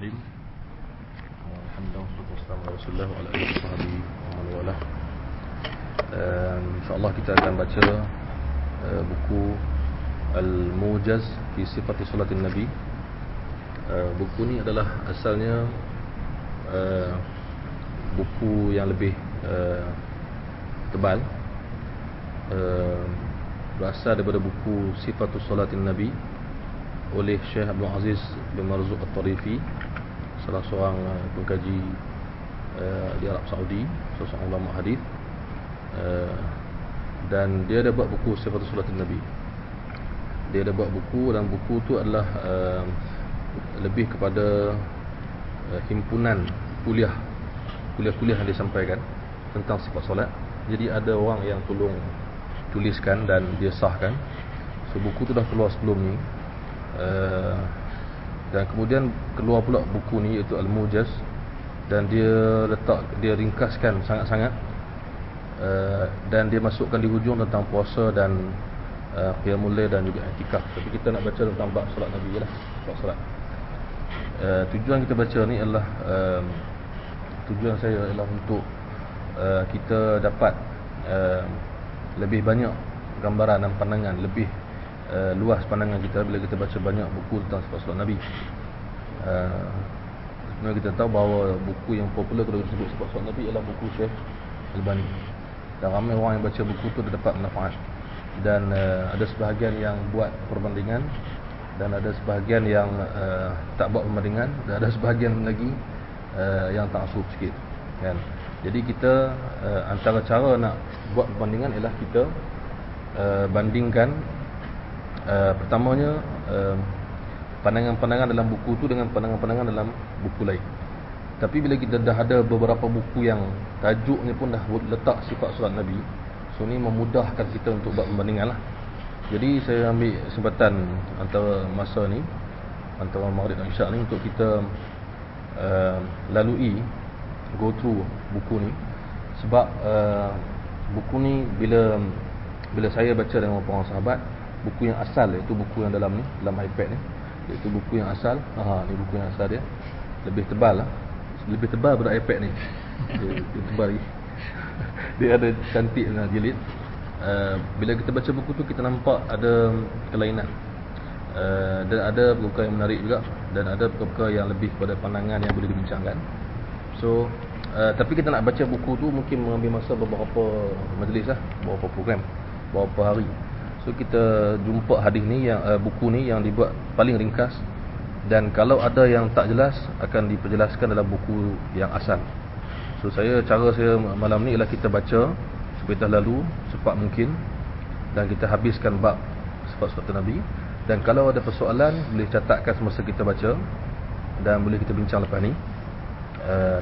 Bismillahirrahmanirrahim. Alhamdulillah wassalatu wassalamu ala Rasulillah wa ala alihi washabbihi wa man walah. Insyaallah kita akan baca buku Al-Mujaz fi Sifati Salatin Nabi. Buku ni adalah asalnya buku yang lebih tebal, berasal daripada buku Sifatus Salatin Nabi oleh Syekh Abdul Aziz bin Marzuq At-Tarifi, salah seorang pengkaji di Arab Saudi, seorang ulama hadis, dan dia ada buat buku Sifatus Salatin Nabi. Dia ada buat buku, dan buku tu adalah lebih kepada himpunan kuliah-kuliah yang disampaikan tentang sifat solat. Jadi ada orang yang tolong tuliskan dan dia sahkan. So buku tu dah keluar sebelum ni. Dan kemudian keluar pula buku ni, iaitu Al-Mujaz, dan dia ringkaskan sangat-sangat, dan dia masukkan di hujung tentang puasa dan qiyamul lail dan juga i'tikaf. Tapi kita nak baca tentang bab solat Nabi lah, bab solat. Tujuan kita baca ni adalah tujuan saya adalah untuk kita dapat lebih banyak gambaran dan pandangan, lebih luas pandangan kita bila kita baca banyak buku tentang sifat solat Nabi. Sebenarnya kita tahu bahawa buku yang popular kalau disebut sifat solat Nabi ialah buku Syekh Al-Albani, dan ramai orang yang baca buku tu dia dapat manfaat. Dan ada sebahagian yang buat perbandingan, dan ada sebahagian yang tak buat perbandingan, dan ada sebahagian lagi yang taksub sikit, kan. Jadi kita antara cara nak buat perbandingan ialah kita bandingkan pertamanya pandangan-pandangan dalam buku tu dengan pandangan-pandangan dalam buku lain. Tapi bila kita dah ada beberapa buku yang tajuknya pun dah letak sifat solat Nabi, so ni memudahkan kita untuk buat perbandingan lah. Jadi saya ambil kesempatan antara masa ni, antara Maghrib dan Isyak ni, untuk kita lalui, go through buku ni. Sebab buku ni bila saya baca dengan orang sahabat, buku yang asal, iaitu buku yang dalam ni, dalam iPad ni, iaitu buku yang asal. Ni buku yang asal dia. Lebih tebal lah, lebih tebal daripada iPad ni. Dia tebal lagi. Dia ada cantik dengan jilid. Bila kita baca buku tu, kita nampak ada kelainan, dan ada perkara yang menarik juga, dan ada perkara yang lebih kepada pandangan yang boleh dibincangkan. So tapi kita nak baca buku tu mungkin mengambil masa beberapa majlis lah, beberapa program, beberapa hari. So kita jumpa hadis ni, yang buku ni yang dibuat paling ringkas, dan kalau ada yang tak jelas akan diperjelaskan dalam buku yang asal. So cara saya malam ni ialah kita baca sebentar lalu cepat mungkin, dan kita habiskan bab sifat solat Nabi. Dan kalau ada persoalan boleh catatkan semasa kita baca, dan boleh kita bincang lepas ni.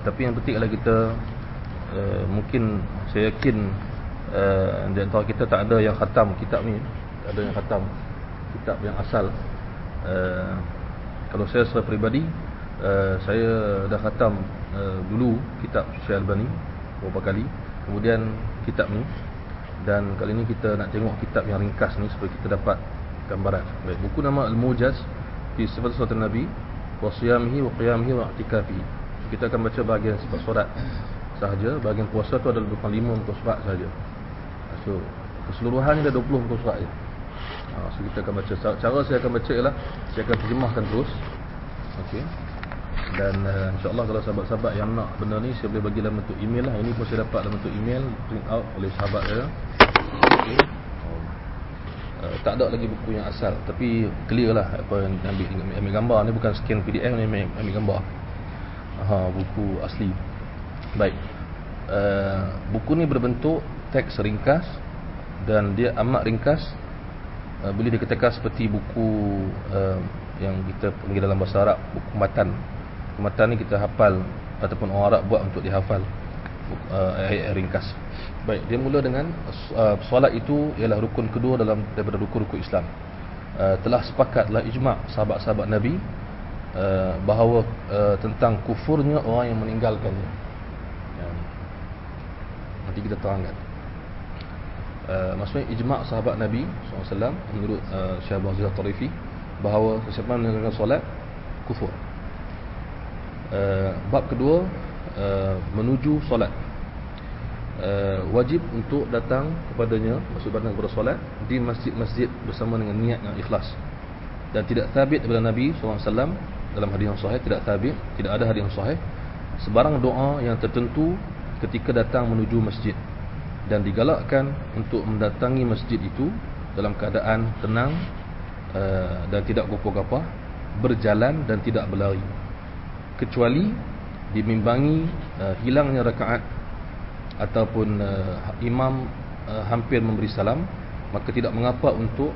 Tapi yang penting adalah kita mungkin saya yakin di antara kita tak ada yang khatam kitab ni. Ada yang khatam kitab yang asal. Kalau saya secara peribadi, saya dah khatam dulu kitab Syekh Al-Albani beberapa kali, kemudian kitab ni, dan kali ni kita nak tengok kitab yang ringkas ni supaya kita dapat gambaran. Baik, buku nama Al-Mujaz fi Sifat Salatin Nabi wa Siyamihi wa Qiyamihi wa I'tikafihi. Kita akan baca bahagian sifat solat sahaja. Bahagian puasa tu adalah bukan 5 muka surat sahaja. So keseluruhannya dah 20 muka surat je. So kita akan baca. Cara saya akan baca ialah saya akan terjemahkan terus. Okey. Dan insya-Allah kalau sahabat-sahabat yang nak benda ni, saya boleh bagi dalam bentuk email lah. Ini pun saya dapat dalam bentuk email, print out oleh sahabat saya. Okey. Tak ada lagi buku yang asal, tapi clear lah apa yang ambil gambar ni, bukan scan PDF ni, ambil gambar. Buku asli. Baik. Buku ni berbentuk teks ringkas, dan dia amat ringkas. Boleh dikatakan seperti buku yang kita panggil dalam bahasa Arab buku matan. Buku matan ni kita hafal, ataupun orang Arab buat untuk dihafal, ayat-ayat ringkas. Baik, dia mula dengan solat itu ialah rukun kedua daripada rukun-rukun Islam. Telah sepakatlah ijma' sahabat-sahabat Nabi bahawa tentang kufurnya orang yang meninggalkannya. Nanti kita terangkan. Maksudnya ijma' sahabat Nabi SAW menurut Syekh Abdul Aziz At-Tarifi bahawa sesiapa meninggalkan solat kufur. Bab kedua, menuju solat. Wajib untuk datang kepadanya, maksud datang kepada solat di masjid-masjid bersama dengan niat yang ikhlas. Dan tidak sabit daripada Nabi SAW dalam hadis yang sahih, tidak ada hadis yang sahih sebarang doa yang tertentu ketika datang menuju masjid, dan digalakkan untuk mendatangi masjid itu dalam keadaan tenang dan tidak gopah-gopah, berjalan dan tidak berlari, kecuali dibimbangi hilangnya rakaat ataupun imam hampir memberi salam, maka tidak mengapa untuk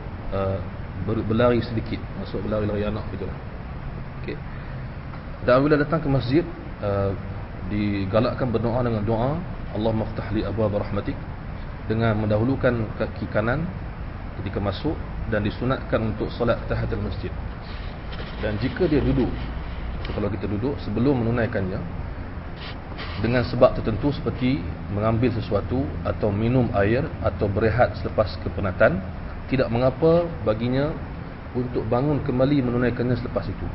berlari sedikit, masuk berlari-lari anak gitulah. Okey. Dan bila datang ke masjid, digalakkan berdoa dengan doa Allahumma ftah li abwaab rahmatik, dengan mendahulukan kaki kanan ketika masuk, dan disunatkan untuk solat tahiyatul masjid. Dan jika dia duduk, kalau kita duduk sebelum menunaikannya dengan sebab tertentu seperti mengambil sesuatu atau minum air atau berehat selepas kepenatan, tidak mengapa baginya untuk bangun kembali menunaikannya selepas itu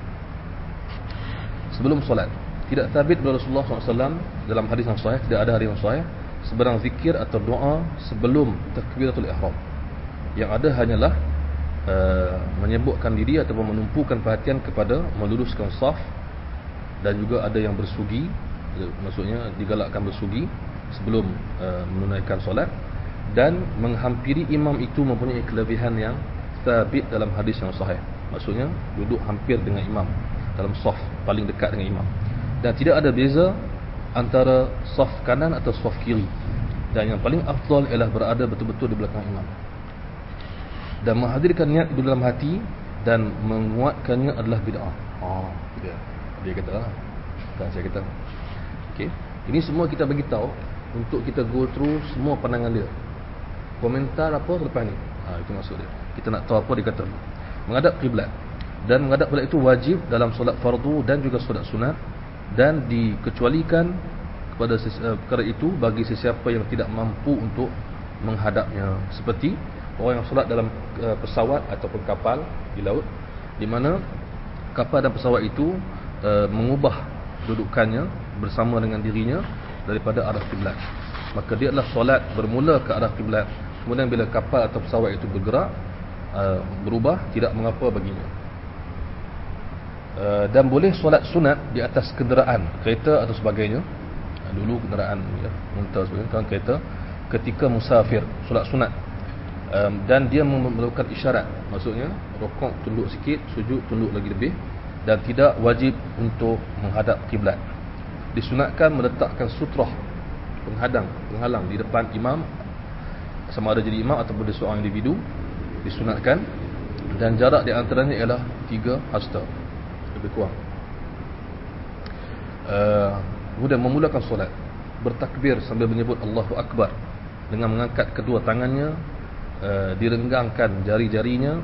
sebelum solat. Tidak sabit dari Rasulullah SAW dalam hadis yang sahih, tidak ada hadis yang sahih sebarang zikir atau doa sebelum takbiratul ihram. Yang ada hanyalah menyebutkan diri ataupun menumpukan perhatian kepada meluruskan saf, dan juga ada yang bersugi, maksudnya digalakkan bersugi sebelum menunaikan solat, dan menghampiri imam itu mempunyai kelebihan yang sabit dalam hadis yang sahih, maksudnya duduk hampir dengan imam dalam saf paling dekat dengan imam, dan tidak ada beza antara saf kanan atau saf kiri, dan yang paling afdal ialah berada betul-betul di belakang imam, dan menghadirkan niat di dalam hati dan menguatkannya adalah bid'ah. Dia kata lah, bukan saya kata. Okey, ini semua kita bagi tahu untuk kita go through semua pandangan dia. Komentar apa lepas ni, itu maksud dia. Kita nak tahu apa dia kata. Menghadap kiblat, dan menghadap kiblat itu wajib dalam solat fardu dan juga solat sunat, dan dikecualikan kepada perkara itu bagi sesiapa yang tidak mampu untuk menghadapnya, seperti orang yang solat dalam pesawat ataupun kapal di laut, di mana kapal dan pesawat itu mengubah dudukannya bersama dengan dirinya daripada arah kiblat, maka dia adalah solat bermula ke arah kiblat, kemudian bila kapal atau pesawat itu bergerak berubah, tidak mengapa baginya. Dan boleh solat sunat di atas kenderaan, kereta atau sebagainya. Dulu kenderaan ya, unta sebagainya, kan kereta, ketika musafir solat sunat. Dan dia memerlukan isyarat, maksudnya rokok tunduk sikit, sujud tunduk lagi lebih, dan tidak wajib untuk menghadap kiblat. Disunatkan meletakkan sutrah, penghalang di depan imam, sama ada jadi imam ataupun dia seorang individu, disunatkan, dan jarak di antaranya ialah 3 hasta, lebih kurang. Kemudian memulakan solat, bertakbir sambil menyebut Allahu Akbar dengan mengangkat kedua tangannya, direnggangkan jari-jarinya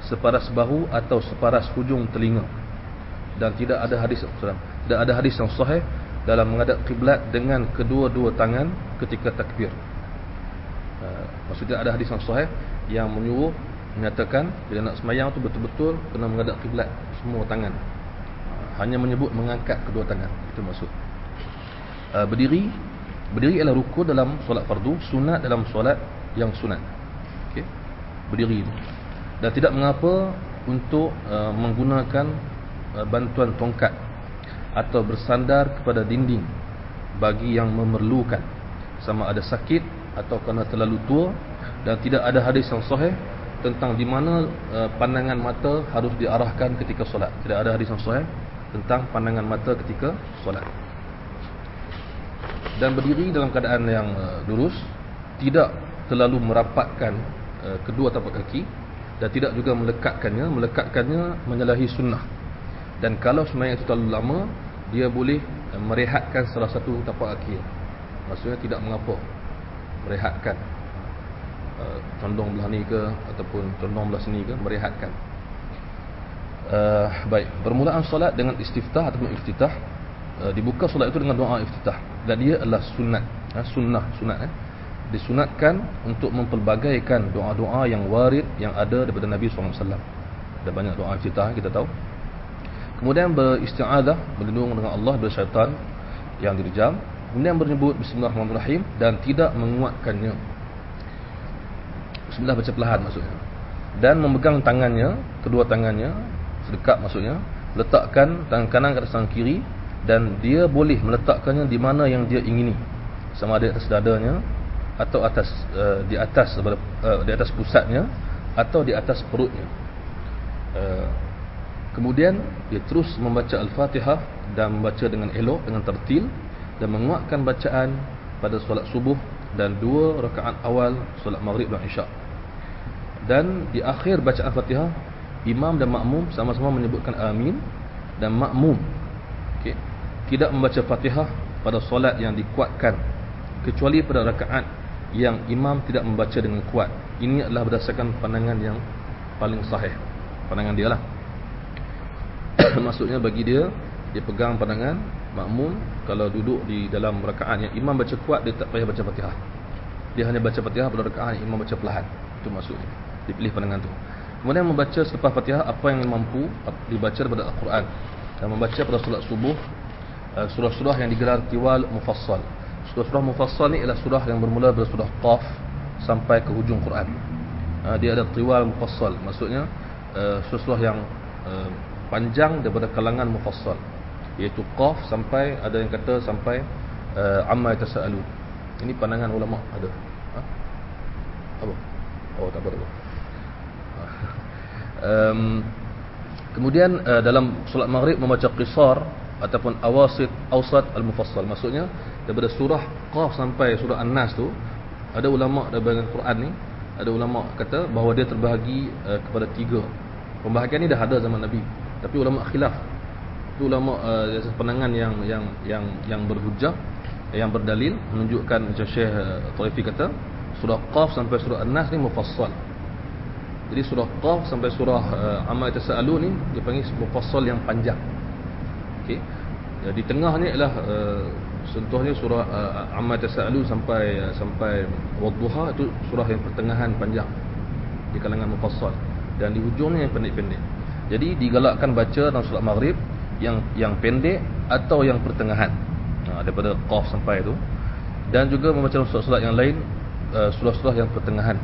separas bahu atau separas hujung telinga, dan tidak ada hadis yang sahih dalam menghadap kiblat dengan kedua-dua tangan ketika takbir. Maksudnya ada hadis yang sahih yang menyatakan bila nak semayang tu betul-betul kena menghadap kiblat semua tangan, hanya menyebut mengangkat kedua tangan, itu maksud. Berdiri ialah rukun dalam solat fardu, sunat dalam solat yang sunat. Okey, berdiri, dan tidak mengapa untuk menggunakan bantuan tongkat atau bersandar kepada dinding bagi yang memerlukan, sama ada sakit atau kerana terlalu tua, dan tidak ada hadis yang sahih tentang di mana pandangan mata harus diarahkan ketika solat. Tidak ada hadis yang sahih tentang pandangan mata ketika solat. Dan berdiri dalam keadaan yang lurus, tidak terlalu merapatkan kedua tapak kaki, dan tidak juga melekatkannya menyalahi sunnah. Dan kalau sembahyang itu terlalu lama, dia boleh merehatkan salah satu tapak kaki, maksudnya tidak mengapa merehatkan, condong belah ni ke ataupun condong belah sini ke, merehatkan. Baik, permulaan solat dengan istiftah ataupun iftitah. Dibuka solat itu dengan doa iftitah, dan dia adalah sunat, sunat. Disunatkan untuk mempelbagaikan doa-doa yang warid yang ada daripada Nabi SAW. Ada banyak doa iftitah kita tahu. Kemudian beristi'adzah, berlindung dengan Allah dari syaitan yang direjam. Kemudian menyebut bismillahirrahmanirrahim dan tidak menguatkannya. Bismillah baca perlahan maksudnya. Dan memegang tangannya, kedua tangannya sedekat maksudnya, letakkan tangan kanan ke atas tangan kiri, dan dia boleh meletakkannya di mana yang dia ingini, sama ada atas dadanya atau di atas pusatnya atau di atas perutnya. Kemudian dia terus membaca Al-Fatihah dan membaca dengan elok, dengan tertil, dan menguatkan bacaan pada solat subuh dan 2 rakaat awal solat maghrib dan isyak. Dan di akhir bacaan Fatihah, imam dan makmum sama-sama menyebutkan amin, dan makmum tidak membaca Fatihah pada solat yang dikuatkan kecuali pada rakaat yang imam tidak membaca dengan kuat. Ini adalah berdasarkan pandangan yang paling sahih, pandangan dia lah. Maksudnya bagi dia pegang pandangan makmum, kalau duduk di dalam rakaat yang imam baca kuat, dia tak payah baca Fatihah. Dia hanya baca Fatihah pada rakaat yang imam baca perlahan. Itu maksudnya. Dipilih pandangan tu. Kemudian membaca selepas Fatihah apa yang mampu dibaca daripada Al-Quran, dan membaca pada solat subuh surah-surah yang digelar tiwal mufassal. Surah-surah mufassal ni ialah surah yang bermula dari surah Qaf sampai ke hujung Quran. Dia ada tiwal mufassal, maksudnya surah-surah yang panjang daripada kalangan mufassal, iaitu Qaf sampai, ada yang kata sampai amma yatasaalun. Ini pandangan ulama ada. Apa? Oh, tak apa. Kemudian dalam solat maghrib membaca qisar ataupun awsat al-mufassal, maksudnya daripada surah Qaf sampai surah An-Nas tu, ada ulama daripada Quran ni, ada ulama kata bahawa dia terbahagi kepada 3. Pembahagian ni dah ada zaman Nabi, tapi ulama khilaf. Itu ulama pandangan yang berhujah, yang berdalil, menunjukkan macam Syekh Tarifi kata surah Qaf sampai surah An-Nas ni mufassal. Jadi surah Qaf sampai surah Amma Yatasaalun ni dipanggil mufassal yang panjang. Okey. Di tengah ni ialah contohnya surah Amma Yatasaalun sampai Wadduha, itu surah yang pertengahan panjang di kalangan mufassal, dan di hujungnya yang pendek-pendek. Jadi digalakkan baca dalam solat maghrib yang pendek atau yang pertengahan, daripada Qaf sampai tu, dan juga membaca dalam solat-solat yang lain surah-surah yang pertengahan.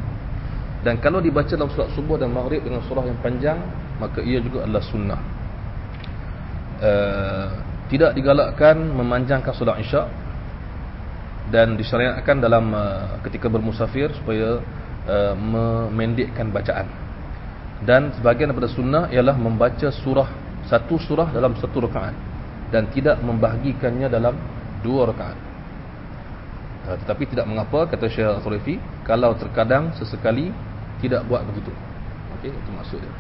Dan kalau dibaca dalam solat subuh dan maghrib dengan surah yang panjang, maka ia juga adalah sunnah. Tidak digalakkan memanjangkan solat isyak, dan disyariatkan dalam ketika bermusafir supaya memendekkan bacaan. Dan sebahagian daripada sunnah ialah membaca satu surah dalam satu rakaat, dan tidak membahagikannya dalam 2 rakaat. Tetapi tidak mengapa, kata Syekh Al-Khurafi, kalau terkadang sesekali tidak buat begitu. Okey, itu maksudnya.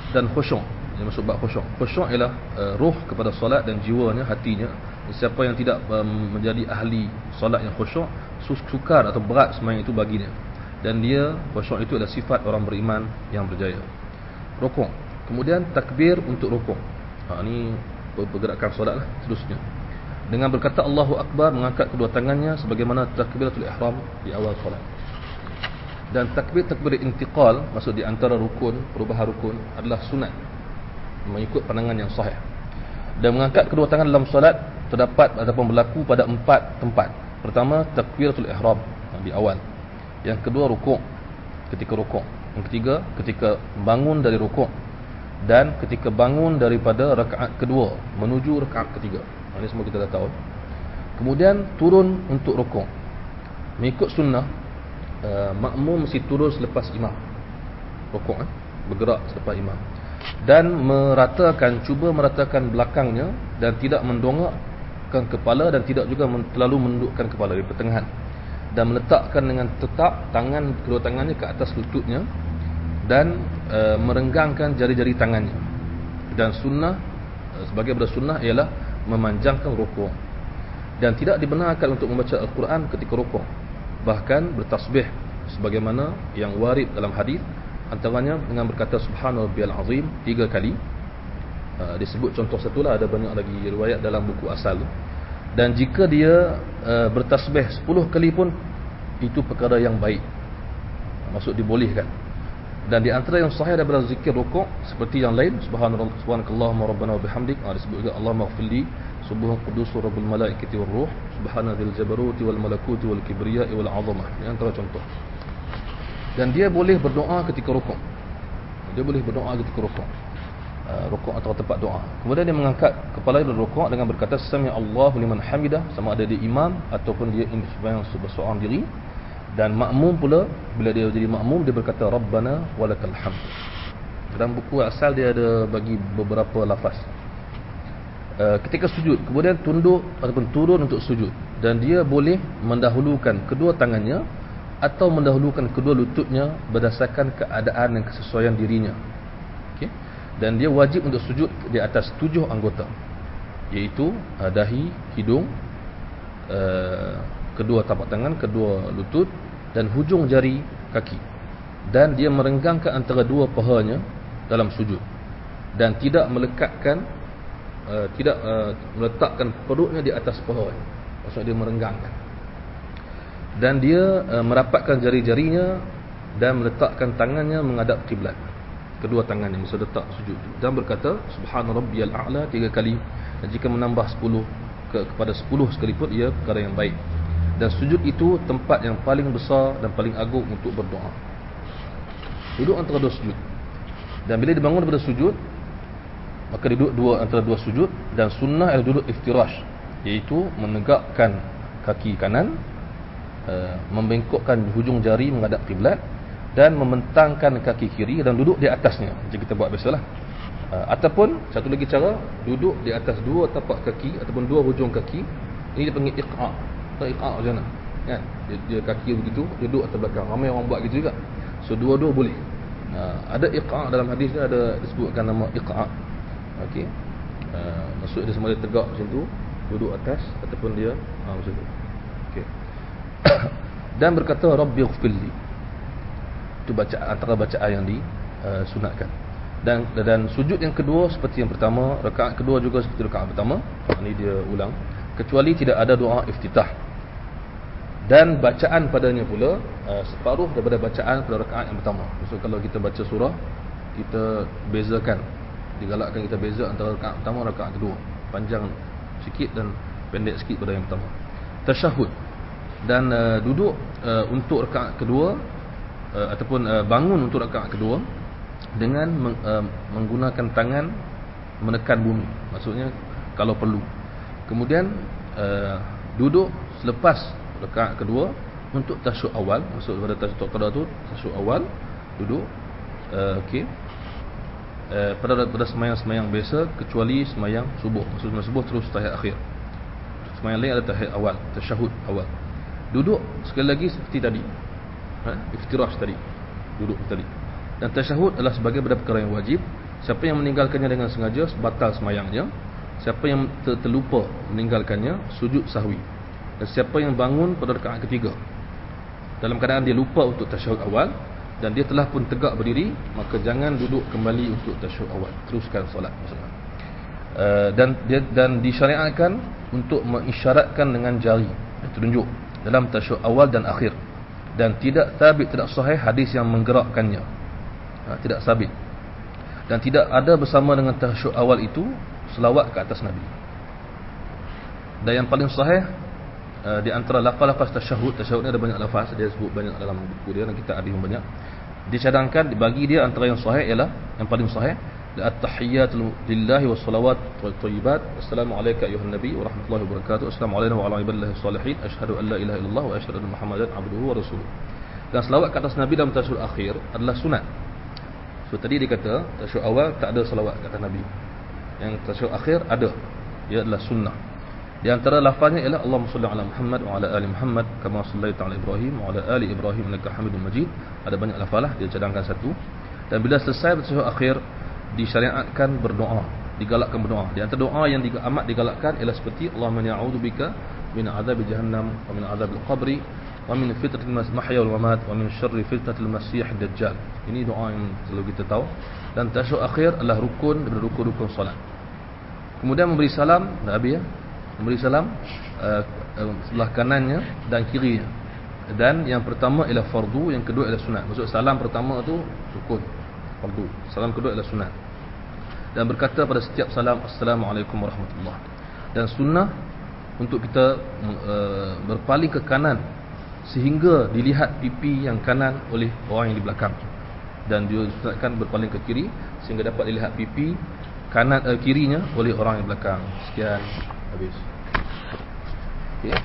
Dan khusyuk, yang maksud bab khusyuk. Khusyuk ialah roh kepada solat dan jiwanya, hatinya. Siapa yang tidak menjadi ahli solat yang khusyuk, sukar atau berat sembahyang itu baginya. Dan dia, khusyuk itu adalah sifat orang beriman yang berjaya. Rukuk. Kemudian takbir untuk rukuk. Ini pergerakan solat lah seterusnya. Dengan berkata Allahu Akbar, mengangkat kedua tangannya sebagaimana takbiratul ihram di awal solat. Dan takbir intiqal, maksud di antara rukun, perubahan rukun, adalah sunat mengikut pandangan yang sahih. Dan mengangkat kedua tangan dalam solat terdapat ataupun berlaku pada 4 tempat. Pertama, takbiratul ihram di awal. Yang kedua, rukuk, ketika rukuk. Yang ketiga, ketika bangun dari rukuk, dan ketika bangun daripada rakaat kedua menuju rakaat ketiga. Ini semua kita dah tahu. Kemudian turun untuk rukuk. Mengikut sunnah, makmum mesti turun selepas imam rukuk, bergerak selepas imam, dan cuba meratakan belakangnya, dan tidak mendongakkan kepala, dan tidak juga terlalu menundukkan kepala di pertengahan, dan meletakkan dengan tetap kedua tangannya ke atas lututnya, dan merenggangkan jari-jari tangannya. Dan sunnah, sebagai bersunnah ialah memanjangkan rukuk, dan tidak dibenarkan untuk membaca Al-Quran ketika rukuk, bahkan bertasbih sebagaimana yang warid dalam hadis, antaranya dengan berkata Subhana Rabbiyal Azim 3 kali. Disebut contoh satulah, ada banyak lagi riwayat dalam buku asal. Dan jika dia bertasbih 10 kali pun, itu perkara yang baik, maksud dibolehkan. Dan di antara yang sahih daripada zikir rukuk seperti yang lain, subhanakallahumma rabbana wa bihamdik, disebut juga Allahumma ighfirli subhan qudusur rabbul malaikati war ruh subhanadzil jabaruti wal malakuti wal kibriya'i wal 'azamah. Ini antara contoh. Dan dia boleh berdoa ketika rukuk. Dia boleh berdoa ketika rukuk. Rukuk atau tempat doa. Kemudian dia mengangkat kepala dari rukuk dengan berkata sami Allahu liman hamidah, sama ada dia imam ataupun dia sembahyang seorang diri. Dan makmum pula, bila dia jadi makmum, dia berkata Rabbana walakal hamd. Dalam buku asal dia ada bagi beberapa lafaz. Ketika sujud, kemudian tunduk ataupun turun untuk sujud, dan dia boleh mendahulukan kedua tangannya atau mendahulukan kedua lututnya berdasarkan keadaan dan kesesuaian dirinya. Okay? Dan dia wajib untuk sujud di atas 7 anggota, iaitu dahi, hidung, kedua tapak tangan, kedua lutut dan hujung jari kaki. Dan dia merenggangkan antara dua pahanya dalam sujud dan tidak melekatkan meletakkan perutnya di atas pahanya. Maksudnya dia merenggangkan. Dan dia merapatkan jari-jarinya dan meletakkan tangannya menghadap kiblat. Kedua tangannya masa letak sujud. Dan berkata subhana rabbiyal a'la 3 kali. Dan jika menambah 10 kepada 10 sekalipun, ia perkara yang baik. Dan sujud itu tempat yang paling besar dan paling agung untuk berdoa. Duduk antara dua sujud. Dan bila dibangun daripada sujud, maka duduk antara dua sujud. Dan sunnah adalah duduk iftirash, iaitu menegakkan kaki kanan, membengkokkan hujung jari menghadap kiblat, dan membentangkan kaki kiri dan duduk di atasnya. Macam kita buat biasalah. Ataupun satu lagi cara, duduk di atas dua tapak kaki ataupun dua hujung kaki. Ini dipanggil iqa'. Tak iqa' macam mana? Kan? Dia kaki begitu, duduk atas belakang. Ramai orang buat gitu juga. So dua-dua boleh. Ada iqa' dalam hadis ni, ada disebutkan nama iqa'. Okey. Maksud dia sama dia tegak macam tu, duduk atas ataupun dia macam tu. Okey. Dan berkata Rabbighfirli. Itu bacaan, antara bacaan yang disunatkan. Dan sujud yang kedua seperti yang pertama, rakaat kedua juga seperti rakaat pertama. Ini dia ulang, kecuali tidak ada doa iftitah. Dan bacaan padanya pula separuh daripada bacaan pada rakaat yang pertama. So kalau kita baca surah, kita bezakan, digalakkan kita beza antara rakaat pertama dan rakaat kedua. Panjang sikit dan pendek sikit pada yang pertama. Tasyahud. Dan duduk untuk rakaat kedua ataupun bangun untuk rakaat kedua dengan menggunakan tangan menekan bumi. Maksudnya kalau perlu. Kemudian duduk selepas rakaat kedua untuk tasyahud awal. Maksud pada tasyahud qada tu tasyahud awal, duduk okey. Pada sembahyang biasa kecuali sembahyang subuh. Maksud sembahyang subuh terus tahiyat akhir. Sembahyang lain ada tahiyat awal, tasyahud awal. Duduk sekali lagi seperti tadi. Iftirash tadi. Duduk tadi. Dan tasyahud adalah sebagai perkara yang wajib. Siapa yang meninggalkannya dengan sengaja, batal sembahyangnya. Siapa yang terlupa meninggalkannya, sujud sahwi. Dan siapa yang bangun pada rakaat ketiga dalam keadaan dia lupa untuk tasyahud awal dan dia telah pun tegak berdiri, maka jangan duduk kembali untuk tasyahud awal, teruskan solat. Dan disyariatkan untuk mengisyaratkan dengan jari tunjuk dalam tasyahud awal dan akhir. Dan tidak sabit, tidak sahih hadis yang menggerakkannya. Tidak sabit. Dan tidak ada bersama dengan tasyahud awal itu selawat ke atas Nabi. Dan yang paling sahih di antara lafaz-lafaz tasyahud ni ada banyak lafaz, dia sebut banyak dalam buku dia dan kita ada yang banyak. Dicadangkan bagi dia antara yang sahih ialah, yang paling sahih, at-tahiyyatu lillahi wassalawat wathayyibat, assalamu alayka ayuhan nabi wa rahmatullahi wa barakatuh, assalamu alayna wa ala ibadillahi salihin, asyhadu an la ilaha illallah wa asyhadu anna muhammadan abduhu wa rasuluh. Dan selawat ke atas Nabi dalam tasyahud akhir adalah sunat. So tadi dia kata tasyahud awal tak ada selawat ke atas Nabi. Yang tasyahud akhir ada. Ia adalah sunnah. Di antara lafaznya ialah Allahumma shalli ala Muhammad wa ala ali Muhammad kama shallaita ala Ibrahim wa ala ali Ibrahim innaka Hamidum Majid. Ada banyak lafazlah, dia cadangkan satu. Dan bila selesai tasyahud akhir, disyariatkan berdoa, digalakkan berdoa. Di antara doa yang amat digalakkan ialah seperti Allahumma inni a'udzubika min adzabi jahannam wa min adzabil qabri wa min fitnatil mahya wal mamat wa min syarri fitnatil masiih dajjal. Ini doa yang selalu kita tahu. Dan tasyahud akhir adalah rukun daripada rukun-rukun solat. Kemudian memberi salam, Nabi memberi salam sebelah kanannya dan kirinya. Dan yang pertama ialah fardu, yang kedua ialah sunat. Maksud salam pertama tu rukun, fardu. Salam kedua ialah sunat. Dan berkata pada setiap salam, Assalamualaikum warahmatullahi. Dan sunnah untuk kita berpaling ke kanan sehingga dilihat pipi yang kanan oleh orang yang di belakang. Dan dia sunatkan berpaling ke kiri sehingga dapat dilihat pipi kanan kirinya oleh orang yang belakang. Sekian, habis. Okey.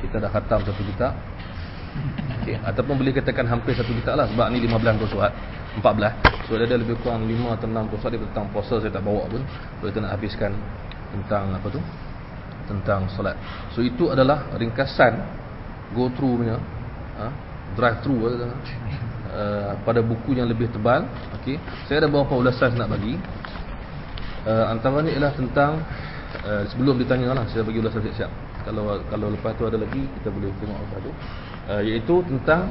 Kita dah khatam satu kitab. Okey, ataupun boleh katakan hampir satu kitab lah, sebab ni 15 surat, 14. So dia ada lebih kurang 5 atau 6 surat dia tentang puasa, saya tak bawa pun. So kita nak habiskan tentang apa tu? Tentang solat. So itu adalah ringkasan go through punya drive through pada buku yang lebih tebal. Okey, saya ada beberapa ulasan nak bagi. Antaranya ialah tentang sebelum ditanya lah, saya bagi ulasan siap-siap. Kalau lepas tu ada lagi kita boleh tengok lepas tu, iaitu tentang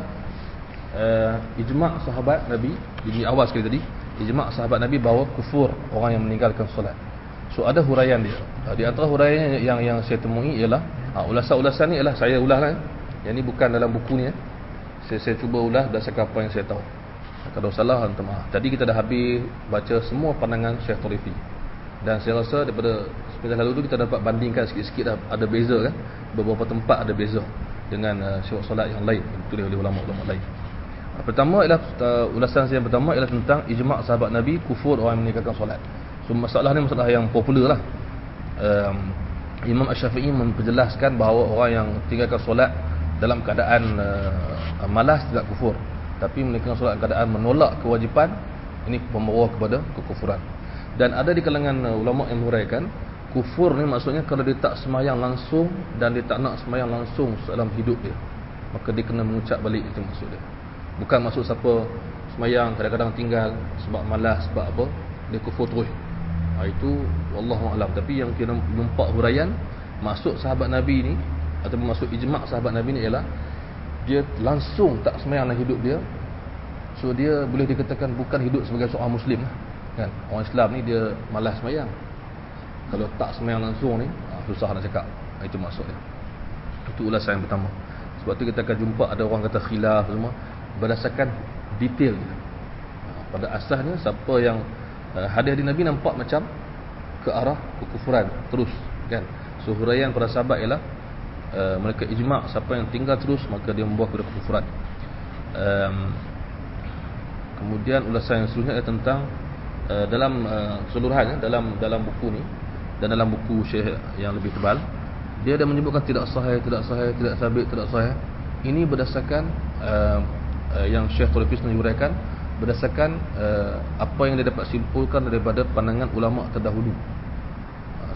ijma' sahabat Nabi. Di awal sekali tadi, ijma' sahabat Nabi bahawa kufur orang yang meninggalkan solat. So ada huraian dia. Di antara huraian yang saya temui ialah ulasan-ulasan ni ialah saya ulas lah. Yang ni bukan dalam buku ni. Saya cuba ulas berdasarkan apa yang saya tahu. Kalau salah, minta maaf. Tadi kita dah habis baca semua pandangan Syekh Tarifi. Dan saya rasa daripada sepintas lalu tu kita dapat bandingkan sikit-sikit dah ada beza kan. Beberapa tempat ada beza dengan syuruk solat yang lain ditulis oleh ulama-ulama lain. Pertama ialah ulasan saya yang pertama ialah tentang ijma' sahabat Nabi kufur orang yang meninggalkan solat. So masalah ni masalah yang popular lah. Imam Asy-Syafi'i memperjelaskan bahawa orang yang tinggalkan solat dalam keadaan malas tidak kufur, tapi meninggalkan solat dalam keadaan menolak kewajipan, ini membawa kepada kekufuran. Dan ada di kalangan ulama yang menguraikan kufur ni maksudnya kalau dia tak semayang langsung dan dia tak nak semayang langsung dalam hidup dia, maka dia kena mengucap balik, itu maksud dia. Bukan maksud siapa semayang kadang-kadang tinggal sebab malas, sebab apa, dia kufur terus. Itu wallahu alam. Tapi yang kita nampak huraian maksud sahabat Nabi ni ataupun maksud ijma' sahabat Nabi ni ialah dia langsung tak semayang dalam hidup dia. So dia boleh dikatakan bukan hidup sebagai seorang Muslim lah, kan? Orang Islam ni dia malas semayang. Kalau tak semayang langsung ni susah nak cakap. Itu maksud dia. Itu ulasan yang pertama. Sebab tu kita akan jumpa ada orang kata khilaf semua berdasarkan detail dia. Pada asasnya siapa yang hadis Nabi nampak macam ke arah kekufuran terus, kan? So huraian para sahabat ialah mereka ijma' siapa yang tinggal terus maka dia membawa kepada kekufuran. Kemudian ulasan yang seterusnya adalah tentang dalam keseluruhannya dalam buku ni dan dalam buku Syekh yang lebih tebal, dia ada menyebutkan tidak sahih, tidak sabit, tidak sahih. Ini berdasarkan yang Syekh Tarifi menguraikan berdasarkan apa yang dia dapat simpulkan daripada pandangan ulama terdahulu.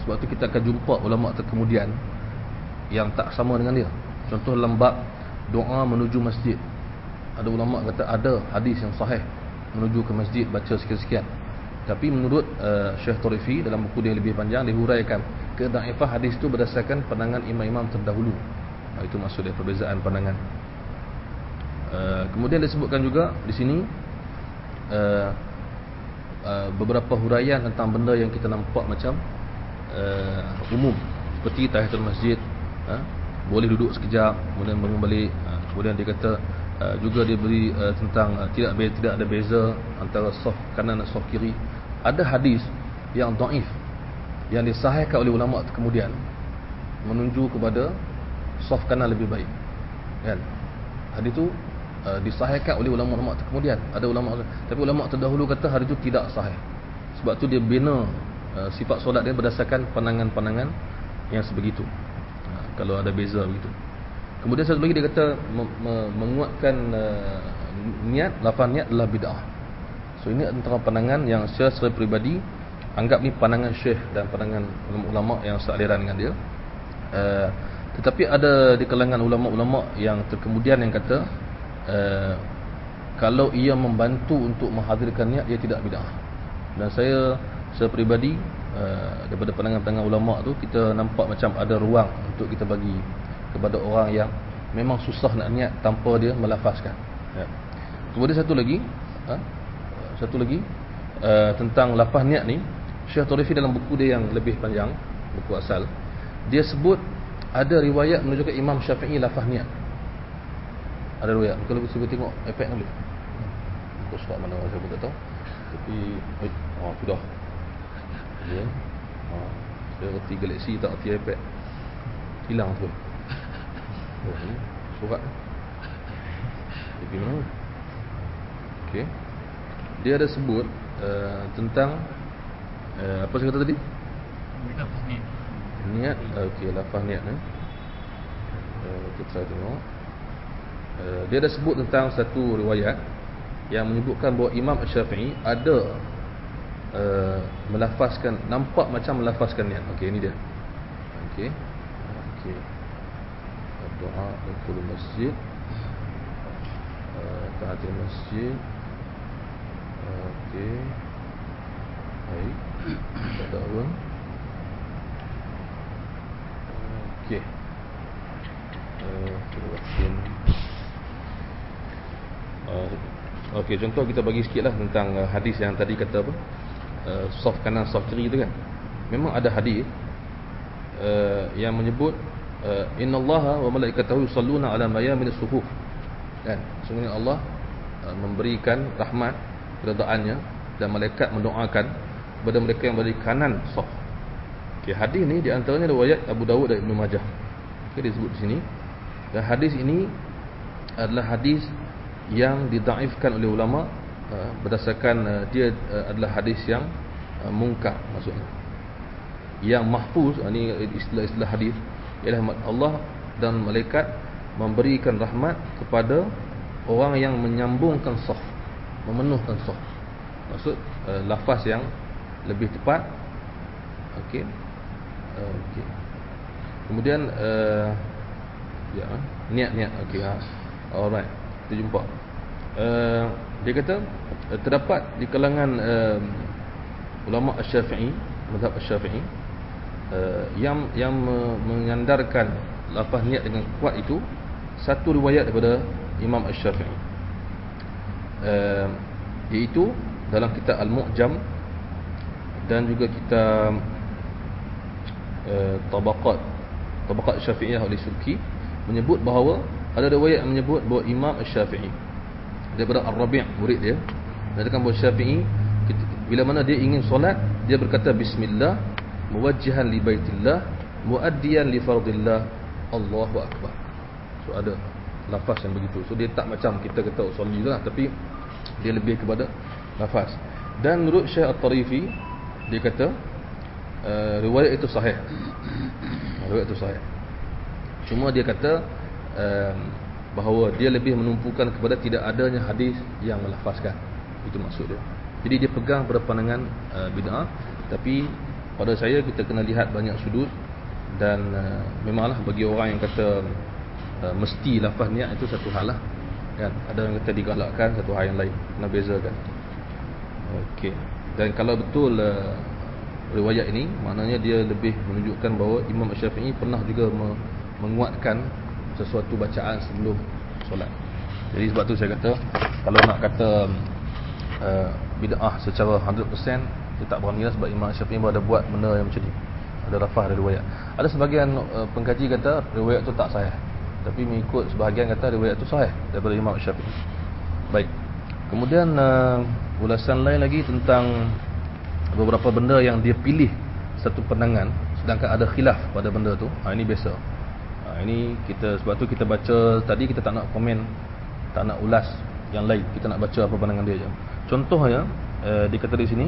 Sebab tu kita akan jumpa ulama terkemudian yang tak sama dengan dia. Contoh dalam bab doa menuju masjid, ada ulama kata ada hadis yang sahih menuju ke masjid baca sekian-sekian. Tapi menurut Syekh Tarifi dalam buku dia lebih panjang, dia huraikan kedaifah hadis itu berdasarkan pandangan imam-imam terdahulu. Itu maksud dia, perbezaan pandangan. Kemudian disebutkan juga di sini beberapa huraian tentang benda yang kita nampak macam umum, seperti tahiyatul masjid, boleh duduk sekejap kemudian bangun balik. Kemudian dia kata juga dia beri tentang tidak ada beza antara saf kanan dan saf kiri. Ada hadis yang dhaif yang disahihkan oleh ulama kemudian menuju kepada saf kanan lebih baik, kan? Hadis itu disahihkan oleh ulama-ulama kemudian. Ada ulama, tapi ulama terdahulu kata hadis itu tidak sahih. Sebab tu dia bina sifat solat dia berdasarkan pandangan-pandangan yang sebegitu. Kalau ada beza begitu. Kemudian satu lagi dia kata menguatkan niat, lafaz niat adalah bid'ah. So ini antara pandangan yang secara peribadi anggap ni pandangan Syekh dan pandangan ulama yang sealiran dengan dia. Tetapi ada di kalangan ulama-ulama yang terkemudian yang kata kalau ia membantu untuk menghadirkan niat, ia tidak bid'ah. Dan saya peribadi daripada pandangan-pandangan ulama tu, kita nampak macam ada ruang untuk kita bagi kepada orang yang memang susah nak niat tanpa dia melafazkan, ya. Kemudian satu lagi tentang lafaz niat ni, Syekh Tarifi dalam buku dia yang lebih panjang, buku asal, dia sebut ada riwayat menunjukkan Imam Syafi'i lafaz niat. Ada riwayat. Kalau cuba tengok iPad boleh. Kau surat mana saya pun tak tahu. Tapi sudah. Ya. Saya reti Galaxy tak reti iPad. Hilang tu. Ni surat. Tapi mana? Okey. Dia ada sebut tentang apa saya kata tadi? Niat. Okey, lafaz niat ni. Kita tengok. Dia ada sebut tentang satu riwayat yang menyebutkan bahawa Imam Syafi'i ada melafazkan, nampak macam melafazkan niat. Okey, ini dia. Okey. Doa untuk masjid, tahatul masjid. Okey. Baik. Tak ada. Okey. Okey, contoh kita bagi sikitlah tentang hadis yang tadi kata apa? Soft kanan, soft kiri tu kan. Memang ada hadis yang menyebut innallaha wa malaikatahu yusalluna ala mayamin as-sufuf. Kan? Sungguhnya Allah memberikan rahmat, keredaannya, dan malaikat mendoakan kepada mereka yang berada di kanan saf. Okey, hadis ni di antaranya riwayat Abu Dawud dan Ibnu Majah. Okey, disebut di sini. Dan hadis ini adalah hadis yang didaifkan oleh ulama berdasarkan dia adalah hadis yang munkar maksudnya. Yang mahfuz, ini istilah-istilah hadis, ialah Allah dan malaikat memberikan rahmat kepada orang yang menyambungkan saf, memenuhkan saf. Maksud lafaz yang lebih tepat. Okey. Okey. Kemudian ya, niat. Okey, alright. Kita jumpa. Dia kata terdapat di kalangan ulama Asy-Syafi'i, mazhab Asy-Syafi'i, yang menyandarkan lafaz niat dengan kuat itu satu riwayat daripada Imam Asy-Syafi'i, iaitu dalam kitab Al-Mu'jam dan juga kitab Tabaqat Syafi'iyah oleh Subki, menyebut bahawa ada riwayat yang menyebut bahawa Imam Asy-Syafi'i daripada Ar-Rabi', murid dia, mengatakan bahawa Syafi'i bila mana dia ingin solat, dia berkata bismillah, muwajjihan li baitillah, muaddiyan li fardillah, Allahu akbar. So ada lafaz yang begitu. So dia tak macam kita kata usolli lah, tapi dia lebih kepada lafaz. Dan menurut Syekh At-Tarifi, dia kata riwayat itu sahih. Riwayat itu sahih. Cuma dia kata bahawa dia lebih menumpukan kepada tidak adanya hadis yang melafazkan. Itu maksud dia. Jadi dia pegang pada pandangan bid'ah. Tapi pada saya kita kena lihat banyak sudut. Dan memanglah bagi orang yang kata mesti lafaz niat itu satu hal lah, kan? Ada yang kata digalakkan, satu hal yang lain. Kena bezakan. Okey. Dan kalau betul riwayat ini, maknanya dia lebih menunjukkan bahawa Imam Syafi'i pernah juga menguatkan sesuatu bacaan sebelum solat. Jadi sebab tu saya kata, kalau nak kata bid'ah secara 100%, dia tak berani lah, sebab Imam Syafi'i ada buat benda yang macam ni. Ada lafaz, ada riwayat. Ada sebahagian pengkaji kata riwayat tu tak sahih, tapi mengikut sebahagian kata riwayat tu sahih daripada Imam Syafi'i. Baik. Kemudian ulasan lain lagi tentang beberapa benda yang dia pilih satu pandangan, sedangkan ada khilaf pada benda tu. Ini biasa. Ini kita, sebab tu kita baca tadi, kita tak nak komen, tak nak ulas yang lain, kita nak baca apa pandangan dia je. Contohnya dia kata di sini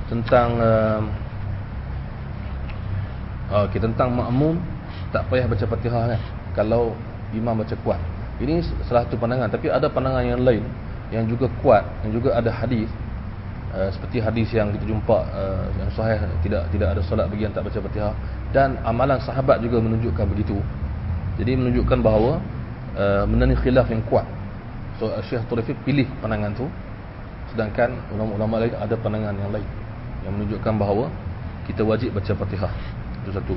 tentang tentang makmum tak payah baca Fatihah kan kalau imam baca kuat. Ini salah satu pandangan, tapi ada pandangan yang lain yang juga kuat, yang juga ada hadis seperti hadis yang kita jumpa yang sahih, tidak ada solat bagi yang tak baca Fatihah, dan amalan sahabat juga menunjukkan begitu. Jadi menunjukkan bahawa benda ni khilaf yang kuat. So Syekh Tarifi pilih pandangan tu, sedangkan ulama-ulama lain ada pandangan yang lain yang menunjukkan bahawa kita wajib baca Fatihah. Itu satu.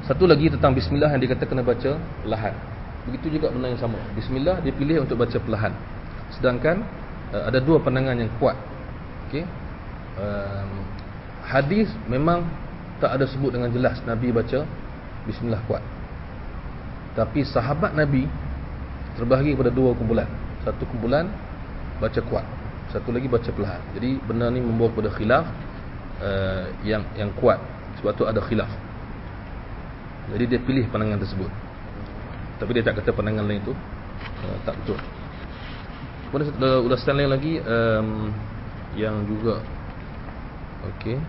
Satu lagi tentang bismillah yang dikata kena baca perlahan. Begitu juga benda yang sama. Bismillah dia pilih untuk baca perlahan. Sedangkan ada dua pandangan yang kuat. Okey. Hadis memang tak ada sebut dengan jelas Nabi baca bismillah kuat. Tapi sahabat Nabi terbahagi pada dua kumpulan. Satu kumpulan baca kuat, satu lagi baca perlahan. Jadi benda ni membawa kepada khilaf yang kuat. Sebab tu ada khilaf. Jadi dia pilih pandangan tersebut. Tapi dia tak kata pandangan lain tu tak betul. Kemudian ada ulasan lain lagi yang juga okey.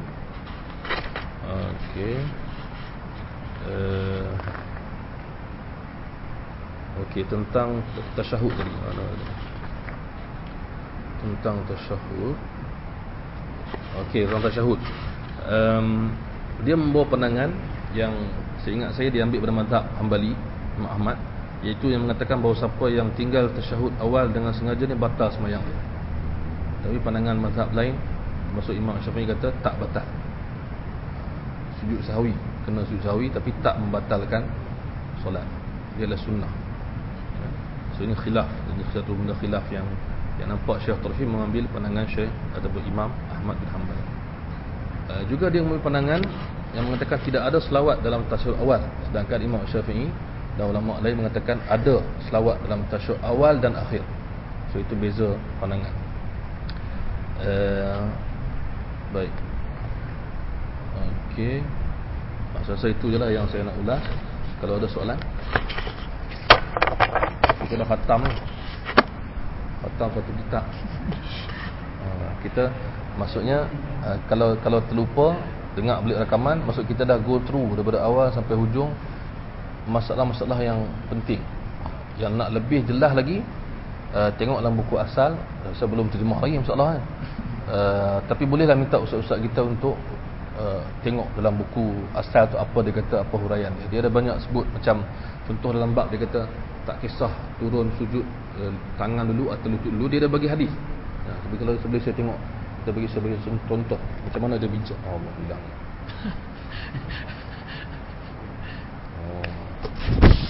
Okey, tentang tasyahud tadi. Tentang tasyahud. Okey, tentang tasyahud. Dia membawa pandangan yang seingat saya diambil pada mazhab Hanbali, Imam Ahmad, iaitu yang mengatakan bahawa siapa yang tinggal tasyahud awal dengan sengaja ni batal sembahyang dia. Tapi pandangan mazhab lain, termasuk Imam Syafi'i, kata tak batal. Sujud sahwi, kena sujud sahwi, tapi tak membatalkan solat. Dia adalah sunnah. So ini khilaf, ini satu benda khilaf yang nampak Syekh Tarfi mengambil pandangan Syekh ataupun Imam Ahmad bin Hanbal. Juga dia mengambil pandangan yang mengatakan tidak ada selawat dalam tasyahud awal, sedangkan Imam Syafi'i dan ulama lain mengatakan ada selawat dalam tasyahud awal dan akhir. So itu beza pandangan. Baik. Okey. Saya itu je lah yang saya nak ulas. Kalau ada soalan, kita dah khatam ni. Khatam satu kitab. Kita maksudnya kalau terlupa dengar balik rakaman, maksud kita dah go through daripada awal sampai hujung masalah-masalah yang penting. Yang nak lebih jelas lagi, tengok dalam buku asal. Saya belum terjemah lagi masalah kan. Tapi bolehlah minta ustaz-ustaz kita untuk tengok dalam buku asal tu apa dia kata, apa huraian dia. Dia ada banyak sebut, macam contoh dalam bab dia kata tak kisah turun sujud tangan dulu atau lutut dulu, dia dah bagi hadis. Tapi kalau sebelum saya tengok, kita bagi sebagai contoh macam mana dia bincang. Hilang.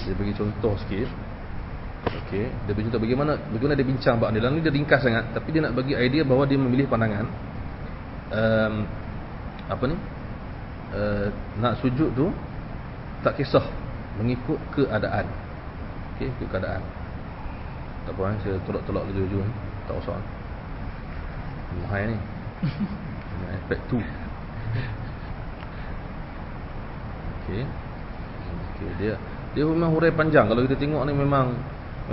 Dia bagi contoh sikit. Okey, dia bagi contoh bagaimana dia bincang bab ni. Dalam ni dia ringkas sangat, tapi dia nak bagi idea bahawa dia memilih pandangan nak sujud tu tak kisah, mengikut keadaan. Okey, ikut keadaan. Tak apa, saya tolak-tolak laju-laju ni. Tak usah. Mahal ni. Efek tu. Okey. Dia memang hurai panjang. Kalau kita tengok ni memang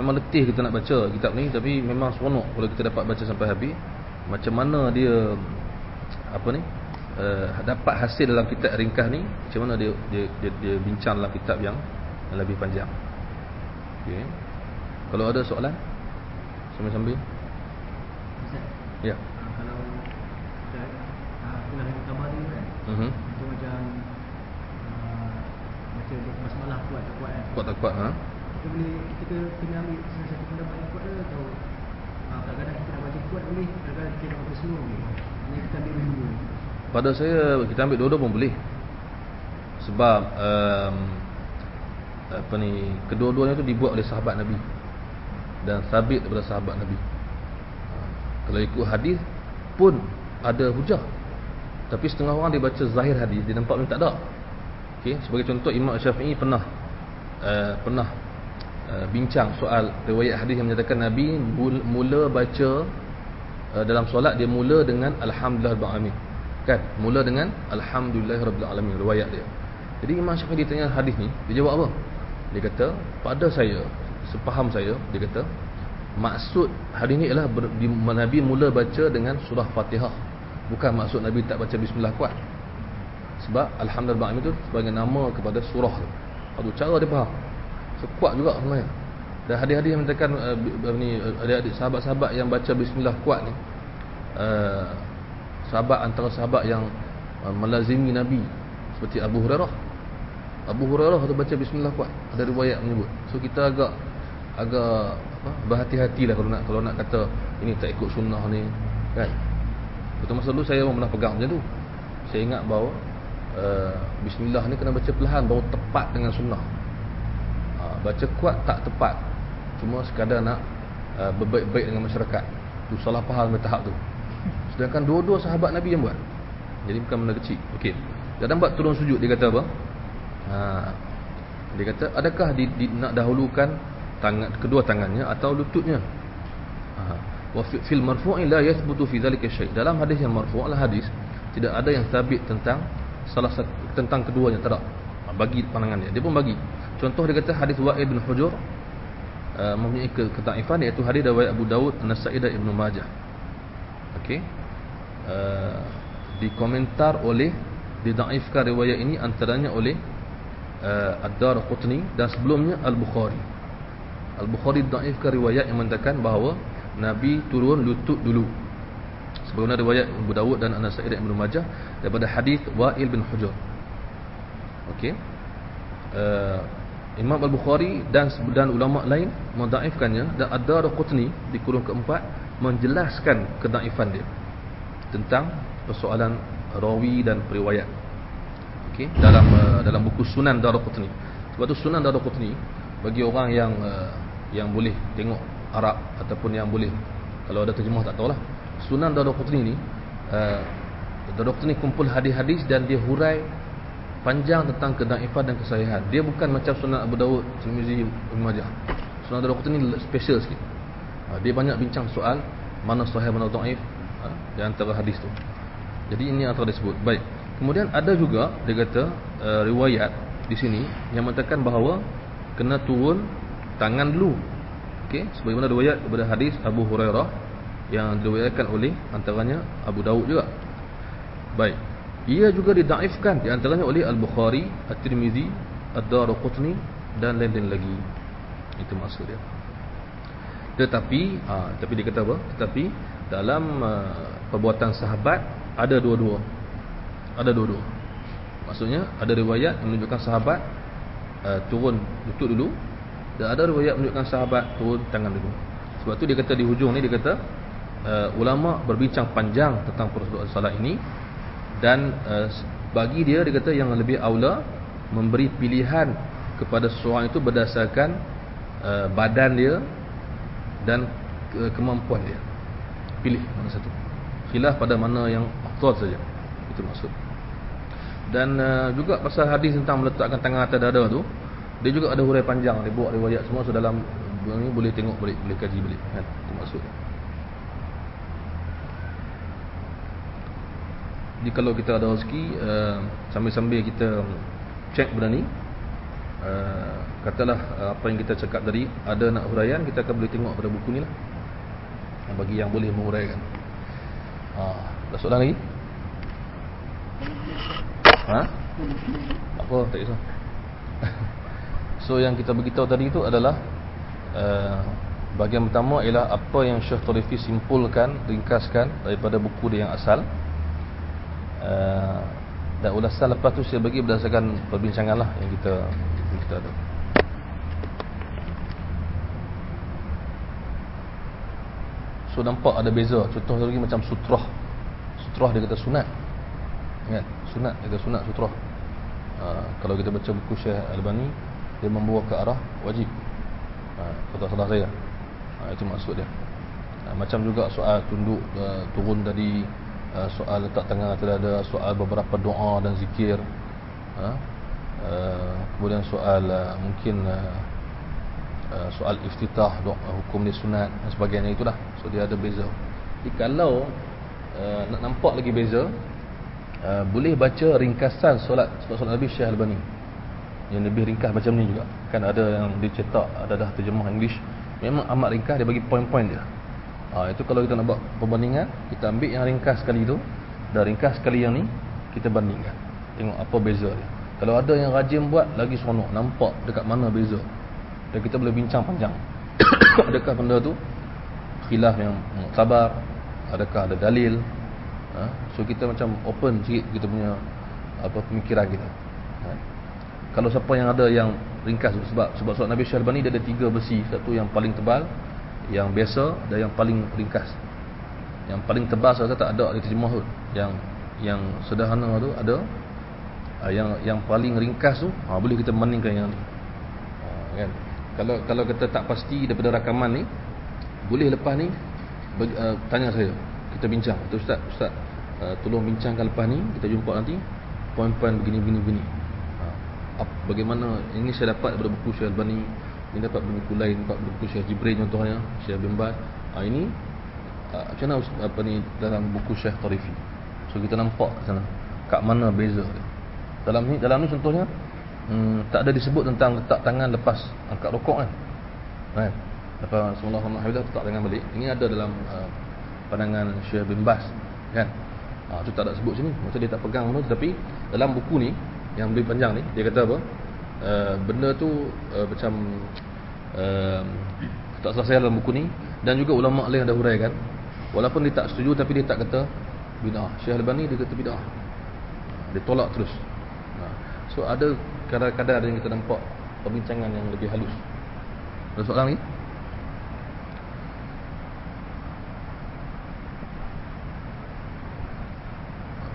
letih kita nak baca kitab ni, tapi memang seronok kalau kita dapat baca sampai habis. Macam mana dia dapat hasil dalam kitab ringkas ni, macam mana dia bincang dalam kitab yang lebih panjang. Okey. Kalau ada soalan sambil-sambil. Ya. Kalau kita nak khabar ni kan. Itu macam macam masalah kuat tak kuat kan. Kuat tak kuat Kita boleh, kita kena ambil salah satu pendapat yang kuat atau kadang-kadang kita nak baca kuat boleh, kadang-kadang kita nak baca semua boleh. Hanya kita ambil dulu. Pada saya kita ambil dua-dua pun boleh. Sebab kedua-duanya tu dibuat oleh sahabat Nabi dan sabit daripada sahabat Nabi. Kalau ikut hadis pun ada hujah, tapi setengah orang dia baca zahir hadis, dia nampak macam tak ada. Okey, sebagai contoh Imam Syafi'i pernah bincang soal riwayat hadis yang menyatakan Nabi mula baca dalam solat, dia mula dengan alhamdulillahirabbil alamin. Kan? Mula dengan alhamdulillahirabbil alamin riwayat dia. Jadi Imam Syafi'i ditanya hadis ni, dia jawab apa? Dia kata, pada saya, sepaham saya, dia kata maksud hadis ni ialah Nabi mula baca dengan surah Fatihah. Bukan maksud Nabi tak baca bismillah kuat. Sebab alhamdulillah itu sebagai nama kepada surah tu. Satu cara dia faham. So, kuat juga sebenarnya. Dan hadis-hadis yang mengatakan adik-adik sahabat-sahabat yang baca bismillah kuat ni, antara sahabat yang melazimi Nabi seperti Abu Hurairah tu baca bismillah kuat, ada riwayat menyebut. So kita agak berhati-hatilah kalau nak kata ini tak ikut sunnah ni kan. Betul, masa dulu saya pernah pegang macam tu. Saya ingat bahawa bismillah ni kena baca perlahan baru tepat dengan sunnah. Baca kuat tak tepat, cuma sekadar nak berbaik-baik dengan masyarakat. Tu salah faham tahap tu. Sedangkan dua-dua sahabat Nabi yang buat. Jadi bukan benda kecil. Okey. Dalam bab turun sujud dia kata apa? Dia kata adakah nak dahulukan kedua tangannya atau lututnya? Wa fil marfu'i la yathbutu fi dhalika syai'. Dalam hadis yang marfu' adalah hadis tidak ada yang sabit tentang salah satu tentang keduanya, tak. Bagi pandangan dia pun bagi. Contoh dia kata hadis Wa'il bin Hujur mempunyai ketaifan, iaitu hadis riwayat Abu Daud, An-Nasa'i dan Ibnu Majah. Okey. Dikomentar oleh, didaifkan riwayat ini antaranya oleh Ad-Darqutni dan sebelumnya Al-Bukhari. Al-Bukhari daifkan riwayat yang mengatakan bahawa Nabi turun lutut dulu. Sebelumnya riwayat Abu Dawud dan An-Nasa'i dan Ibnu Majah daripada hadis Wa'il bin Hujur. Okey. Imam Al-Bukhari dan ulama lain mendaifkannya, dan Ad-Darqutni di kurung keempat menjelaskan kedaifan dia tentang persoalan rawi dan periwayat. Okey, dalam buku Sunan Darqutni. Sebab tu Sunan Darqutni bagi orang yang boleh tengok Arab ataupun yang boleh, kalau ada terjemah tak tahulah. Sunan Darqutni ni Darqutni kumpul hadis-hadis dan dia hurai panjang tentang kedaifan dan kesahihan. Dia bukan macam Sunan Abu Dawud, Tirmizi, Ibnu Majah. Sunan Darqutni special sikit. Dia banyak bincang soal mana sahih mana dhaif di antara hadis tu. Jadi ini antara disebut. Baik. Kemudian ada juga dia kata riwayat di sini yang mengatakan bahawa kena turun tangan dulu. Okey, sebagaimana riwayat daripada hadis Abu Hurairah yang diriwayatkan oleh antaranya Abu Daud juga. Baik. Ia juga didaifkan di antaranya oleh Al-Bukhari, At-Tirmizi, Ad-Darqutni dan lain-lain lagi. Itu maksud dia. Tetapi dia kata apa? Tetapi dalam perbuatan sahabat ada dua-dua. Ada dua-dua. Maksudnya ada riwayat yang menunjukkan sahabat turun lutut dulu, dan ada riwayat menunjukkan sahabat turun tangan dulu. Sebab tu dia kata di hujung ni, dia kata ulama berbincang panjang tentang prosedur salat ini, dan bagi dia kata yang lebih aula memberi pilihan kepada seseorang itu berdasarkan badan dia dan kemampuan dia. Pilih mana satu. Khilaf pada mana yang afdal saja. Itu maksud. Dan juga pasal hadis tentang meletakkan tangan atas dada tu, dia juga ada hurai panjang. Dia buat riwayat semua, so dalam ni boleh tengok balik, boleh kaji balik kan. Itu maksud. Jadi kalau kita ada rezeki, sambil-sambil kita cek benda ni, katalah apa yang kita cakap tadi ada nak huraian, kita akan boleh tengok pada buku ni lah, bagi yang boleh menguraikan. Ada soalan lagi? Apa? Tak kisah. So yang kita beritahu tadi itu adalah bahagian pertama ialah apa yang Syekh Tarifi simpulkan, ringkaskan daripada buku dia yang asal. Dan ulasan lepas tu saya bagi berdasarkan perbincangan lah yang kita ada. So nampak ada beza. Contoh lagi macam sutrah. Sutrah dia kata sunat. Ingat, sunat dia kata sunat sutrah. Kalau kita baca buku Syekh Albani, dia membawa ke arah wajib. Kalau tak salah saya. Itu maksud dia. Macam juga soal tunduk turun tadi, soal letak tangan atas dada, soal beberapa doa dan zikir, kemudian soal mungkin soal iftitah, doa, hukum dia sunat dan sebagainya, itulah. So dia ada beza. Jadi kalau nak nampak lagi beza, boleh baca ringkasan solat Nabi Syekh Albani yang lebih ringkas macam ni juga. Kan ada yang dicetak, ada dah terjemah English, memang amat ringkas, dia bagi poin-poin dia. Itu kalau kita nak buat perbandingan, kita ambil yang ringkas sekali tu dan ringkas sekali yang ni, kita bandingkan, tengok apa beza dia. Kalau ada yang rajin buat, lagi seronok, nampak dekat mana beza, dan kita boleh bincang panjang. Adakah benda tu khilaf yang sabar, adakah ada dalil. So kita macam open sikit kita punya pemikiran kita. Kalau siapa yang ada yang ringkas, sebab solat Nabi Syekh Albani dia ada 3 besi, satu yang paling tebal, yang biasa, dan yang paling ringkas. Yang paling tebal saya tak ada terjemah tu. Yang sederhana tu ada. Yang paling ringkas tu boleh kita bandingkan yang ni. Kan? Kalau kita tak pasti daripada rakaman ni, boleh lepas ni tanya saya, kita bincang. Ustaz, tolong bincangkan lepas ni, kita jumpa nanti poin-poin begini. bagaimana ini saya dapat daripada buku Syekh Albani, ini dapat buku lain, dapat buku Syekh Jibril contohnya, Syekh bin Baz. Ini macam mana apa ni dalam buku Syekh Tarifi. So kita nampak kat sana kat mana beza dia. Dalam ni contohnya tak ada disebut tentang letak tangan lepas angkat rokok kan. Kan? Lepas sallallahu alaihi wasallam letak tangan balik. Ini ada dalam pandangan Syekh bin Baz kan. Itu tak ada sebut sini. Maksud dia tak pegang tu, tapi dalam buku ni yang lebih panjang ni dia kata apa? Benda tu macam tak selesai dalam buku ni, dan juga ulama lain ada huraikan. Walaupun dia tak setuju tapi dia tak kata bid'ah. Syekh Albani dia kata bid'ah. Dia tolak terus. So ada kadar-kadar yang kita nampak perbincangan yang lebih halus. Ada soalan lagi?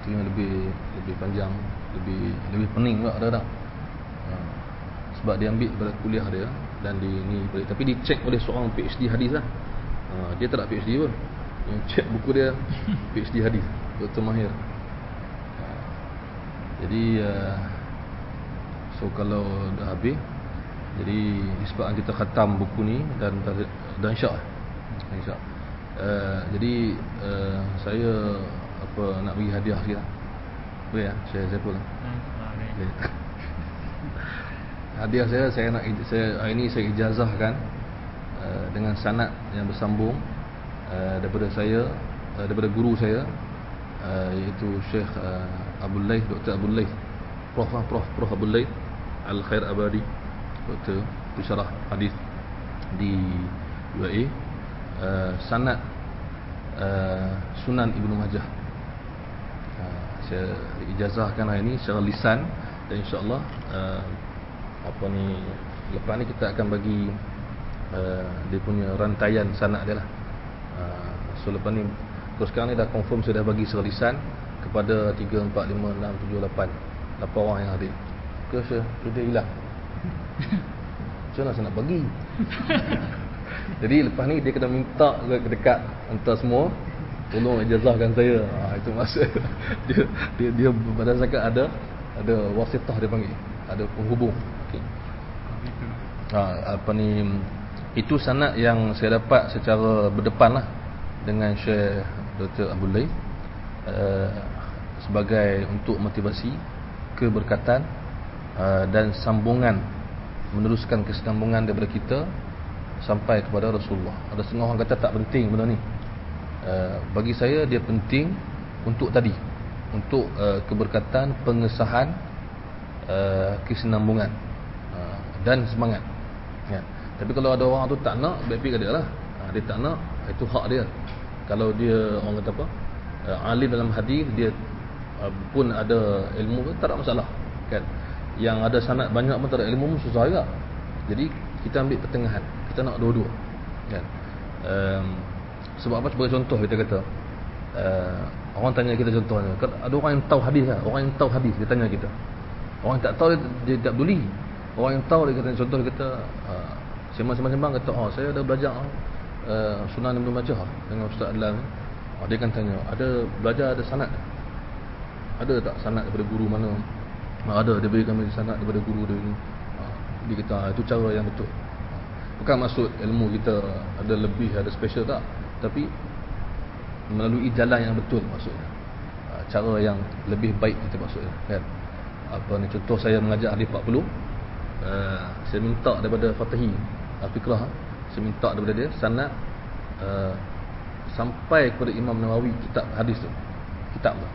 Itu yang lebih panjang, lebih pening pula ada tak? Sebab dia ambil daripada kuliah dia dan tapi dicek oleh seorang PhD hadis lah. Dia tak ada PhD pun. Yang cek buku dia PhD hadis, Dr. Mahir. Jadi so kalau dah habis, jadi disebabkan kita khatam buku ni dan insya-Allah. Jadi saya nak bagi hadiah sikit lah. Boleh ya? Saya pun. Hadiah hari ini saya ijazahkan dengan sanad yang bersambung daripada guru saya, iaitu Syekh Abdul Laith, Dr. Abdul Laith, Prof Abdul Laith Al-Khair Abadi, Dr. Pensyarah hadis di UAE, sanad Sunan Ibnu Majah. Saya ijazahkan hari ini secara lisan, dan insya-Allah lepas ni kita akan bagi dia punya rantaian sanad dia lah. So lepas ni, terus sekarang ni dah confirm saya dah bagi secara lisan kepada 3, 4, 5, 6, 7, 8 orang yang hadir. Ke sudah hilang. Macam mana saya nak bagi? Jadi lepas ni dia kena minta ke dekat antara semua, tolong ijazahkan saya. Itu maksud dia pada zakat ada wasitah dia panggil, ada penghubung. Okey. Itu sanad yang saya dapat secara berdepan lah dengan Syekh Dr. Abdul Laith, sebagai untuk motivasi, keberkatan, dan sambungan, meneruskan kesambungan daripada kita sampai kepada Rasulullah. Ada setengah orang kata tak penting benda ni. Bagi saya dia penting untuk keberkatan, pengesahan, kesinambungan, dan semangat ya. Tapi kalau ada orang tu tak nak, baik-baik dia lah. Dia tak nak, itu hak dia. Kalau dia orang kata apa, alim dalam hadis, dia pun ada ilmu, tak ada masalah kan. Yang ada sanad banyak pun tak ada ilmu pun susah juga. Jadi kita ambil pertengahan, kita nak dua-dua kan. Sebab apa? Sebagai contoh kita kata, orang tanya kita contohnya, ada orang yang tahu hadis lah, orang yang tahu hadis dia tanya kita. Orang yang tak tahu dia tak peduli. Orang yang tahu dia kata, contoh dia kata, sembang-sembang kata, saya ada belajar Sunan Ibnu Majah dengan Ustaz Adlan. Dia kan tanya, ada sanad? Ada tak sanad daripada guru mana? Ada, dia berikan sanad daripada guru dia ni. Dia kata itu cara yang betul. Bukan maksud ilmu kita ada lebih, ada special tak, tapi melalui jalan yang betul maksudnya. Cara yang lebih baik kita maksudnya kan. Contoh saya mengajar hadis 40, saya minta daripada Fatahi Al-Fiqrah, saya minta daripada dia sanad sampai kepada Imam Nawawi, kitab hadis tu, kitab tu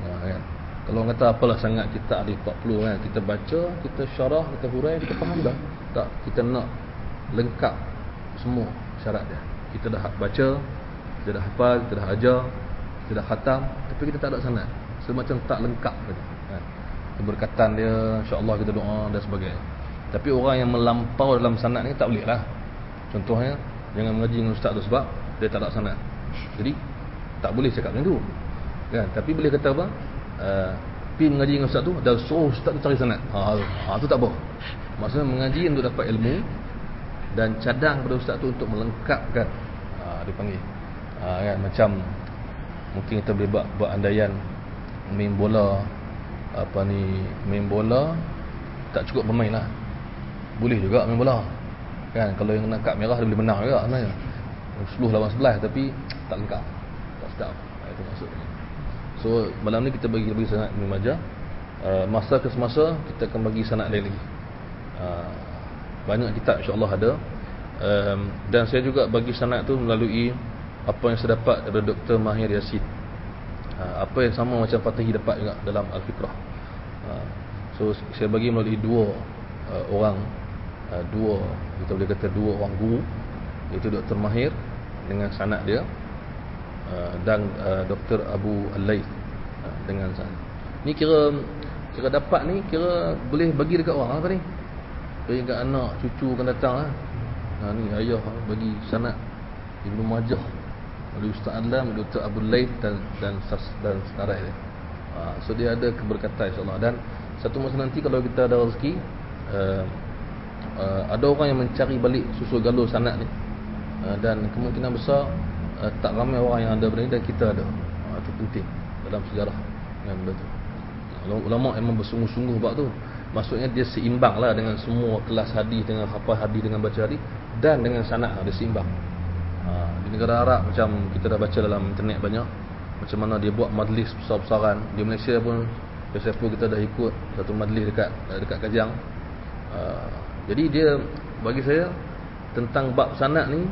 kan. Kalau orang kata apalah sangat kitab hadis 40 kan, kita baca, kita syarah, kita hurai, kita faham dah. Tak, kita nak lengkap semua syarat dia. Kita dah baca, kita dah hafal, kita dah ajar, kita dah khatam, tapi kita tak ada sanad, semacam tak lengkap kan. Keberkatan dia, insya-Allah kita doa dan sebagainya. Tapi orang yang melampau dalam sanad ni tak boleh lah. Contohnya, jangan mengaji dengan ustaz tu sebab dia tak ada sanad. Jadi tak boleh cakap macam tu kan. Tapi boleh kata apa, pergi mengaji dengan ustaz tu, dan suruh ustaz tu cari sanad. Tu tak apa. Maksudnya mengaji untuk dapat ilmu, dan cadang pada ustaz tu untuk melengkapkan. Dia panggil kan, macam mungkin kita boleh buat andaian main bola, main bola tak cukup bermain lah. Boleh juga main bola kan, kalau yang nak kad merah dia boleh menang juga sebenarnya, 10 lawan 11, tapi tak lengkap, tak sedap. Itu maksudnya. So malam ni kita bagi sanad Ibn Majah. Masa ke semasa kita akan bagi sanad lain lagi. Banyak kitab insya-Allah ada. Dan saya juga bagi sanad tu melalui apa yang saya dapat daripada Dr. Mahir Yassin. Apa yang sama macam Fatahi dapat juga dalam Al-Fiqrah. So saya bagi melalui dua orang, kita boleh kata dua orang guru, iaitu Dr. Mahir dengan sanad dia, dan Dr. Abu Al-Layth dengan sanad. Ni kira dapat ni, kira boleh bagi dekat orang apa ni, bagi dekat anak cucu akan datang lah. Ni ayah bagi sanad Ibnu Majah oleh Ustaz Adlam, Dr. Abu Al-Layth dan sekarang dia. So dia ada keberkatan insya-Allah. Dan satu masa nanti kalau kita ada rezeki, ada orang yang mencari balik susul galur sanad ni, dan kemungkinan besar tak ramai orang yang ada benda ni, dan kita ada. Itu penting dalam sejarah yang benda tu. Ulama memang bersungguh-sungguh buat tu. Maksudnya dia seimbang lah dengan semua kelas hadis, dengan hafal hadis, dengan baca hadis, dan dengan sanad dia seimbang. Di negara Arab macam kita dah baca dalam internet banyak, macam mana dia buat majlis besar-besaran. Di Malaysia pun kita dah ikut satu majlis dekat Kajang. Jadi dia, bagi saya, tentang bab sanad ni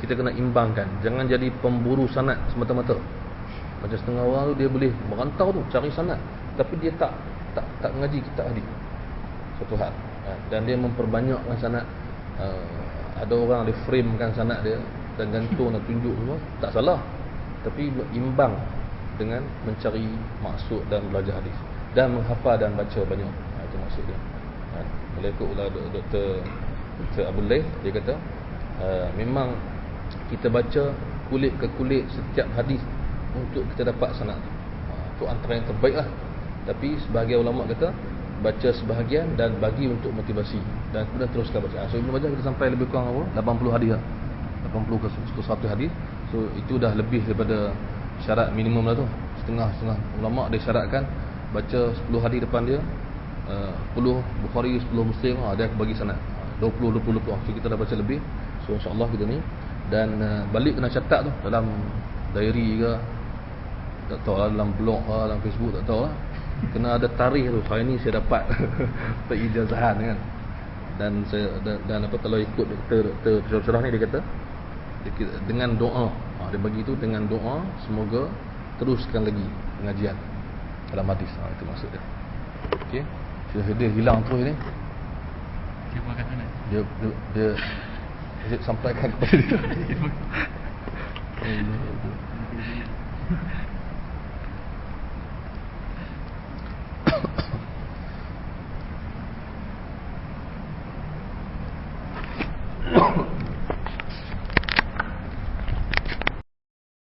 kita kena imbangkan. Jangan jadi pemburu sanad semata-mata. Macam setengah orang tu dia boleh merantau tu cari sanad, tapi dia tak mengaji kitab hadis satu hal. Dan dia memperbanyakkan sanad. Ada orang dia framekan sanad dia dan gantung dan tunjuk semua, tak salah, tapi imbang dengan mencari maksud dan belajar hadis dan menghafal dan baca banyak. Itu maksud dia. Kalau ikut ulah Dr. Abu Layth, dia kata memang kita baca kulit ke kulit setiap hadis untuk kita dapat sanad. Itu antara yang terbaik lah. Tapi sebahagian ulama kata baca sebahagian dan bagi untuk motivasi, dan kemudian teruskan bacaan. So Ibn Majah kita sampai lebih kurang 80 hadis lah, 80 ke 100 hadis. So itu dah lebih daripada syarat minimum lah tu. Setengah ulama dia syaratkan baca 10 hadis depan dia, 10 Bukhari, 10 Muslim, dia bagi sanad 20. So kita dah baca lebih. So insya-Allah kita ni, dan balik kena catat tu dalam diary ke, tak tahu lah, dalam blog ke, dalam Facebook, tak tahu lah. Kena ada tarikh tu, hari ni saya dapat perijazahan kan. Dan apa, kalau ikut Dr. Syarah ni, dia kata dengan doa, dia bagi tu dengan doa, semoga teruskan lagi pengajian dalam hadis. Itu maksud dia. Okey, dia hilang terus ni. Siapa kata nak? Dia sampaikan kepada dia. Allah.